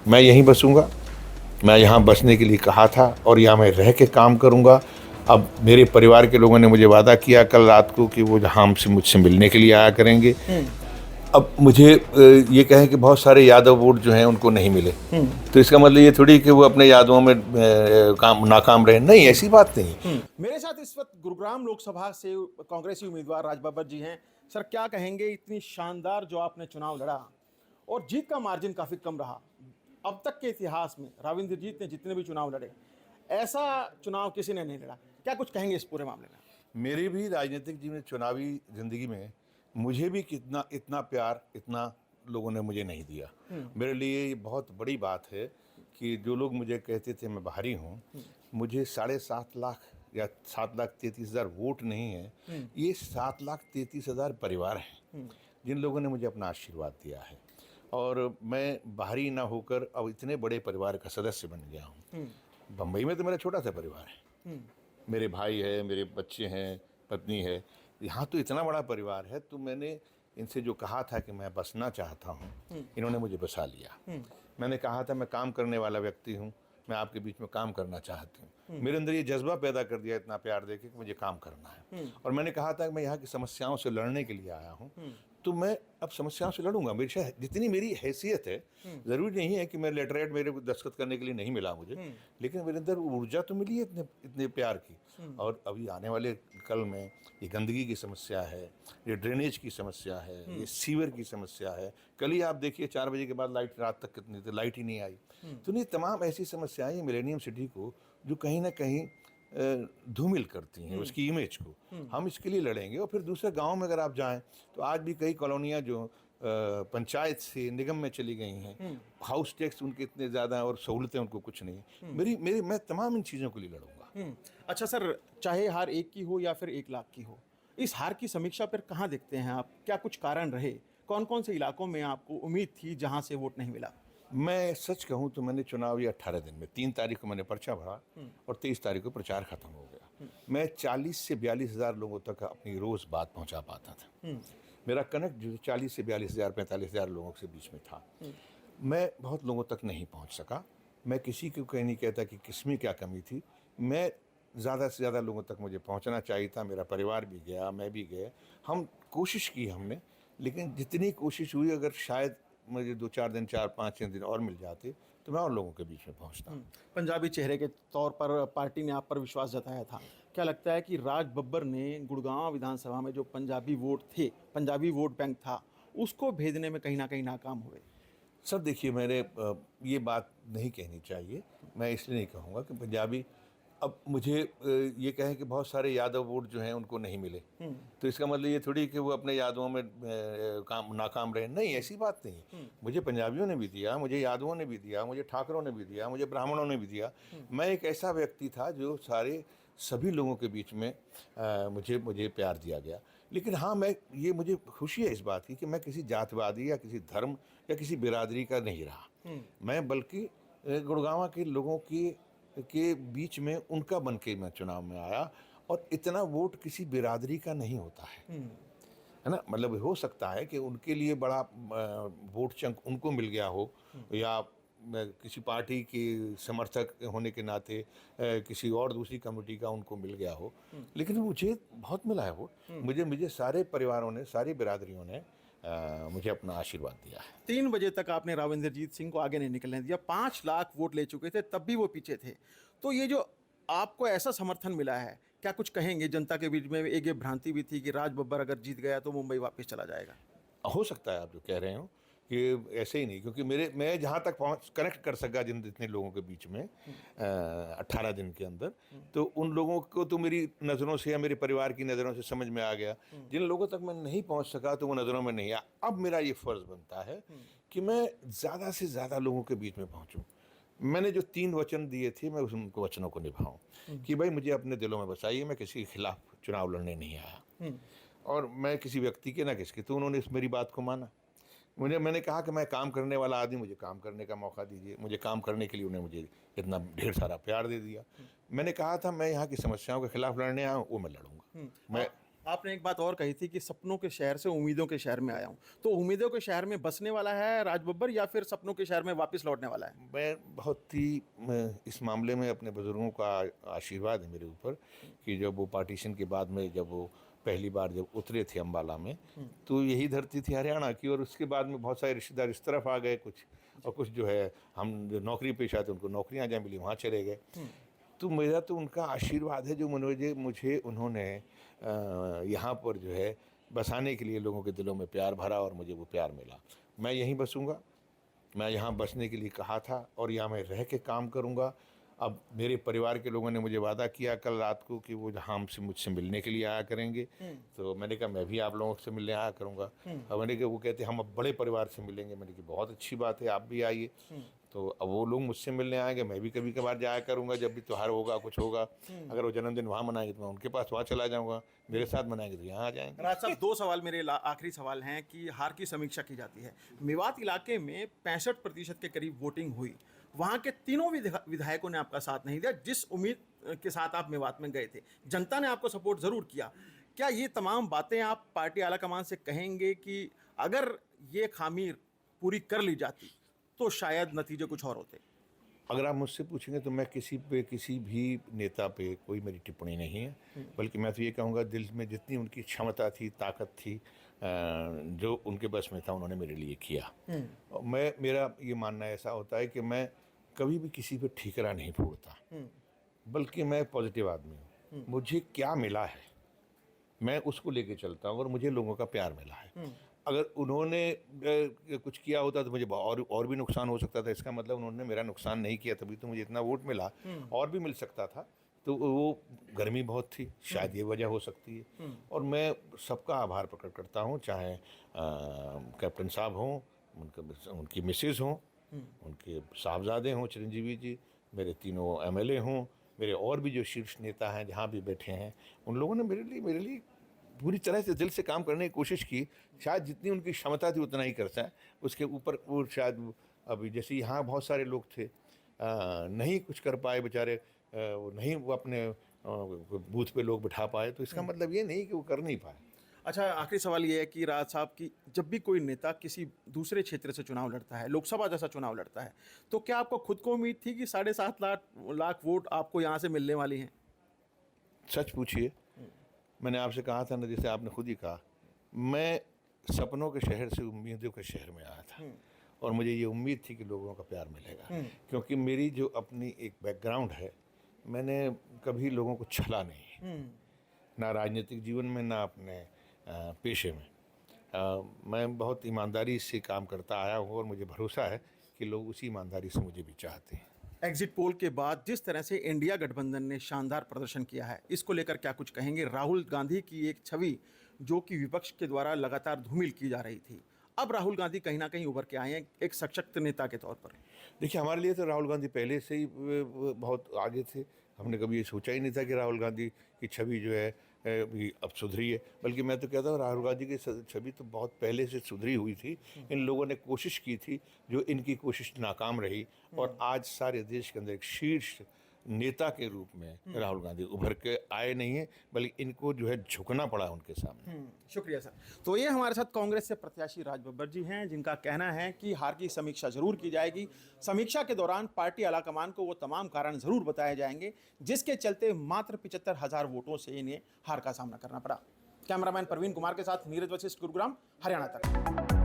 मैं यहीं बसूँगा, मैं यहाँ बसने के लिए कहा था और यहाँ मैं रह के काम करूँगा। अब मेरे परिवार के लोगों ने मुझे वादा किया कल रात को कि वो हमसे मुझसे मिलने के लिए आया करेंगे। अब मुझे ये कहें कि बहुत सारे यादव वोट जो हैं उनको नहीं मिले, तो इसका मतलब ये थोड़ी कि वो अपने यादवों में काम नाकाम रहे, नहीं, ऐसी बात नहीं। मेरे साथ इस वक्त गुरुग्राम लोकसभा से कांग्रेसी उम्मीदवार राज बब्बर जी हैं। सर, क्या कहेंगे, इतनी शानदार जो आपने चुनाव लड़ा और जीत का मार्जिन काफी कम रहा। अब तक के इतिहास में राविंद्रजीत ने जितने भी चुनाव लड़े, ऐसा चुनाव किसी ने नहीं लड़ा। क्या कुछ कहेंगे इस पूरे मामले में? मेरे भी राजनीतिक जीवन चुनावी ज़िंदगी में मुझे भी कितना इतना प्यार इतना लोगों ने मुझे नहीं दिया। मेरे लिए ये बहुत बड़ी बात है कि जो लोग मुझे कहते थे मैं बाहरी हूँ, मुझे 7.5 लाख या 7,33,000 वोट नहीं है, ये 7,33,000 परिवार हैं जिन लोगों ने मुझे अपना आशीर्वाद दिया है। और मैं बाहरी ना होकर अब इतने बड़े परिवार का सदस्य बन गया हूँ। बम्बई में तो मेरा छोटा सा परिवार है, मेरे भाई है, मेरे बच्चे हैं, पत्नी है। यहाँ तो इतना बड़ा परिवार है, तो मैंने इनसे जो कहा था कि मैं बसना चाहता हूँ, इन्होंने मुझे बसा लिया। मैंने कहा था मैं काम करने वाला व्यक्ति हूँ, मैं आपके बीच में काम करना चाहती हूँ। मेरे अंदर ये जज्बा पैदा कर दिया इतना प्यार देके कि मुझे काम करना है। और मैंने कहा था कि मैं यहाँ की समस्याओं से लड़ने के लिए आया हूँ, तो मैं अब समस्याओं से लड़ूंगा। मेरी शायद जितनी मेरी हैसियत है, ज़रूरी नहीं है कि मैं लेटरेट मेरे को दस्तखत करने के लिए नहीं मिला मुझे, लेकिन मेरे अंदर ऊर्जा तो मिली है इतने इतने प्यार की। और अभी आने वाले कल में ये गंदगी की समस्या है, ये ड्रेनेज की समस्या है, ये सीवर की समस्या है। कल ही आप देखिए 4 बजे के बाद लाइट रात तक कितनी थी, लाइट ही नहीं आई। तो ये तमाम ऐसी समस्याएं मिलेनियम सिटी को जो कहीं ना कहीं धूमिल करती हैं उसकी इमेज को। हम इसके लिए लड़ेंगे। और फिर दूसरे गांव में अगर आप जाएं तो आज भी कई कॉलोनियां जो पंचायत से निगम में चली गई हैं, हाउस टैक्स उनके इतने ज़्यादा और सहूलतें उनको कुछ नहीं। मेरी मेरी मैं तमाम इन चीज़ों के लिए लड़ूंगा। अच्छा सर, चाहे हार 1 की हो या फिर 1 लाख की हो, इस हार की समीक्षा पर कहाँ देखते हैं आप? क्या कुछ कारण रहे? कौन कौन से इलाकों में आपको उम्मीद थी जहां से वोट नहीं मिला? मैं सच कहूँ तो मैंने चुनाव ये 18 दिन में 3 तारीख को मैंने पर्चा भरा और 23 तारीख को प्रचार खत्म हो गया। मैं 40 से 42 हज़ार लोगों तक अपनी रोज़ बात पहुंचा पाता था। मेरा कनेक्ट जो 40 से 42 हज़ार 45 हज़ार लोगों के बीच में था। मैं बहुत लोगों तक नहीं पहुंच सका। मैं किसी को कहीं नहीं कहता कि किसमें क्या कमी थी। मैं ज़्यादा से ज़्यादा लोगों तक मुझे पहुंचना चाहिए था। मेरा परिवार भी गया, मैं भी गया। हम कोशिश की हमने, लेकिन जितनी कोशिश हुई, अगर शायद मुझे 2-4 दिन 4-5 दिन और मिल जाते तो मैं और लोगों के बीच में पहुंचता। पंजाबी चेहरे के तौर पर पार्टी ने आप पर विश्वास जताया था। क्या लगता है कि राज बब्बर ने गुड़गांव विधानसभा में जो पंजाबी वोट थे, पंजाबी वोट बैंक था, उसको भेजने में कहीं ना कहीं नाकाम हुए? सर देखिए, ये बात नहीं कहनी चाहिए। मैं इसलिए नहीं कहूँगा कि पंजाबी, अब मुझे ये कहें कि बहुत सारे यादव वोट जो हैं उनको नहीं मिले, तो इसका मतलब ये थोड़ी कि वो अपने यादवों में काम नाकाम रहे, नहीं, ऐसी बात नहीं। मुझे पंजाबियों ने भी दिया, मुझे यादवों ने भी दिया, मुझे ठाकरों ने भी दिया, मुझे ब्राह्मणों ने भी दिया। मैं एक ऐसा व्यक्ति था जो सभी लोगों के बीच में मुझे मुझे प्यार दिया गया। लेकिन हाँ, मुझे खुशी है इस बात की कि मैं किसी जातवादी या किसी धर्म या किसी बिरादरी का नहीं रहा। मैं बल्कि गुड़गांव के लोगों के बीच में उनका बन के मैं चुनाव में आया। और इतना वोट किसी बिरादरी का नहीं होता है ना। मतलब हो सकता है कि उनके लिए बड़ा वोट चंक उनको मिल गया हो, या किसी पार्टी के समर्थक होने के नाते किसी और दूसरी कमेटी का उनको मिल गया हो, लेकिन मुझे बहुत मिला है वोट। मुझे मुझे सारे परिवारों ने, सारी बिरादरियों ने मुझे अपना आशीर्वाद दिया है। 3 बजे तक आपने राविंद्रजीत सिंह को आगे नहीं निकलने दिया। 5 लाख वोट ले चुके थे, तब भी वो पीछे थे। तो ये जो आपको ऐसा समर्थन मिला है, क्या कुछ कहेंगे? जनता के बीच में एक ये भ्रांति भी थी कि राज बब्बर अगर जीत गया तो मुंबई वापस चला जाएगा। हो सकता है आप जो कह रहे हो कि ऐसे ही नहीं, क्योंकि मैं जहाँ तक पहुँच कनेक्ट कर सका जितने लोगों के बीच में 18 दिन के अंदर, तो उन लोगों को तो मेरी नज़रों से या मेरे परिवार की नज़रों से समझ में आ गया। जिन लोगों तक मैं नहीं पहुँच सका तो वो नज़रों में नहीं आया। अब मेरा ये फ़र्ज़ बनता है कि मैं ज़्यादा से ज़्यादा लोगों के बीच में पहुँचूँ। मैंने जो 3 वचन दिए थे, मैं उनको वचनों को निभाऊँ कि भाई मुझे अपने दिलों में बसाइए, मैं किसी के खिलाफ चुनाव लड़ने नहीं आया और मैं किसी व्यक्ति के ना किसके। तो उन्होंने इस मेरी बात को माना। मैंने कहा कि मैं काम करने वाला आदमी, मुझे काम करने का मौका दीजिए। मुझे काम करने के लिए उन्हें मुझे इतना ढेर सारा प्यार दे दिया। मैंने कहा था मैं यहाँ की समस्याओं के खिलाफ लड़ने आया हूँ, वो मैं लड़ूंगा। मैं आपने एक बात और कही थी कि सपनों के शहर से उम्मीदों के शहर में आया हूँ, तो उम्मीदों के शहर में बसने वाला है राज बब्बर या फिर सपनों के शहर में वापस लौटने वाला है? मैं बहुत ही इस मामले में अपने बुज़ुर्गों का आशीर्वाद है मेरे ऊपर कि जब वो पार्टीशन के बाद में जब वो पहली बार जब उतरे थे अम्बाला में, तो यही धरती थी हरियाणा की, और उसके बाद में बहुत सारे रिश्तेदार इस तरफ आ गए कुछ, और कुछ जो है हम जो नौकरी पेशा थे उनको नौकरियाँ जहाँ मिली वहाँ चले गए। तो मेरा तो उनका आशीर्वाद है जो मुझे उन्होंने यहाँ पर जो है बसाने के लिए लोगों के दिलों में प्यार भरा, और मुझे वो प्यार मिला। मैं यहीं बसूँगा, मैं यहाँ बसने के लिए कहा था और यहाँ मैं रह के काम करूँगा। अब मेरे परिवार के लोगों ने मुझे वादा किया कल रात को कि वो हमसे मुझसे मिलने के लिए आया करेंगे, तो मैंने कहा मैं भी आप लोगों से मिलने आया करूँगा। अब मैंने कहा, वो कहते हम अब बड़े परिवार से मिलेंगे, मैंने कहा बहुत अच्छी बात है, आप भी आइए। तो अब वो लोग मुझसे मिलने आएंगे, मैं भी कभी कभार जाया करूँगा, जब भी त्योहार होगा कुछ होगा। अगर वो जन्मदिन वहाँ मनाएंगे तो मैं उनके पास वहाँ चला जाऊँगा, मेरे साथ मनाएंगे तो यहाँ आ जाएंगे। राज साहब, दो सवाल मेरे आखिरी सवाल हैं कि हार की समीक्षा की जाती है। मेवात इलाके में 65% के करीब वोटिंग हुई, वहाँ के तीनों विधायकों ने आपका साथ नहीं दिया जिस उम्मीद के साथ आप मेवात में गए थे। जनता ने आपको सपोर्ट ज़रूर किया। क्या ये तमाम बातें आप पार्टी आलाकमान से कहेंगे कि अगर ये खामी पूरी कर ली जाती तो शायद नतीजे कुछ और होते? अगर आप मुझसे पूछेंगे तो मैं किसी भी नेता पे कोई मेरी टिप्पणी नहीं है, बल्कि मैं तो ये कहूँगा दिल में जितनी उनकी क्षमता थी, ताकत थी, जो उनके बस में था उन्होंने मेरे लिए किया। और मेरा ये मानना ऐसा होता है कि मैं कभी भी किसी पे ठीकरा नहीं फोड़ता, बल्कि मैं पॉजिटिव आदमी हूँ। मुझे क्या मिला है मैं उसको लेके चलता हूँ, और मुझे लोगों का प्यार मिला है। अगर उन्होंने कुछ किया होता तो मुझे और भी नुकसान हो सकता था। इसका मतलब उन्होंने मेरा नुकसान नहीं किया, तभी तो मुझे इतना वोट मिला, और भी मिल सकता था। तो वो गर्मी बहुत थी, शायद ये वजह हो सकती है। और मैं सबका आभार प्रकट करता हूँ, चाहे कैप्टन साहब हों, उनकी मिसेज़ हों, उनके साहबजादे हों चिरंजीवी जी, मेरे तीनों MLA हों, मेरे और भी जो शीर्ष नेता हैं जहाँ भी बैठे हैं, उन लोगों ने मेरे लिए पूरी तरह से दिल से काम करने की कोशिश की। शायद जितनी उनकी क्षमता थी उतना ही कर सकें, उसके ऊपर वो शायद अभी जैसे यहाँ बहुत सारे लोग थे नहीं कुछ कर पाए बेचारे, वो अपने बूथ पे लोग बिठा पाए, तो इसका मतलब ये नहीं कि वो कर नहीं पाए। अच्छा, आखिरी सवाल ये है कि राज साहब की जब भी कोई नेता किसी दूसरे क्षेत्र से चुनाव लड़ता है, लोकसभा जैसा चुनाव लड़ता है, तो क्या आपको खुद को उम्मीद थी कि 7.5 लाख वोट आपको यहाँ से मिलने वाली हैं? सच पूछिए, मैंने आपसे कहा था ना, जैसे आपने खुद ही कहा, मैं सपनों के शहर से उम्मीदों के शहर में आया था, और मुझे ये उम्मीद थी कि लोगों का प्यार मिलेगा, क्योंकि मेरी जो अपनी एक बैकग्राउंड है, मैंने कभी लोगों को छला नहीं, ना राजनीतिक जीवन में ना अपने पेशे में। मैं बहुत ईमानदारी से काम करता आया हूँ, और मुझे भरोसा है कि लोग उसी ईमानदारी से मुझे भी चाहते हैं। एग्जिट पोल के बाद जिस तरह से इंडिया गठबंधन ने शानदार प्रदर्शन किया है, इसको लेकर क्या कुछ कहेंगे? राहुल गांधी की एक छवि जो कि विपक्ष के द्वारा लगातार धूमिल की जा रही थी, अब राहुल गांधी कहीं ना कहीं उभर के आए हैं एक सशक्त नेता के तौर पर। देखिए, हमारे लिए तो राहुल गांधी पहले से ही बहुत आगे थे। हमने कभी ये सोचा ही नहीं था कि राहुल गांधी की छवि जो है भी अब सुधरी है, बल्कि मैं तो कहता हूँ राहुल गांधी की छवि तो बहुत पहले से सुधरी हुई थी। इन लोगों ने कोशिश की थी, जो इनकी कोशिश नाकाम रही, और आज सारे देश के अंदर एक शीर्ष नेता के रूप में राहुल गांधी उभर के आए नहीं है, बल्कि इनको जो है झुकना पड़ा उनके सामने। शुक्रिया सर। तो ये हमारे साथ कांग्रेस से प्रत्याशी राज बब्बर जी हैं, जिनका कहना है कि हार की समीक्षा जरूर की जाएगी। समीक्षा के दौरान पार्टी आलाकमान को वो तमाम कारण जरूर बताए जाएंगे जिसके चलते मात्र 75,000 वोटों से इन्हें हार का सामना करना पड़ा। कैमरामैन प्रवीण कुमार के साथ नीरज वशिष्ठ, गुरुग्राम, हरियाणा तक।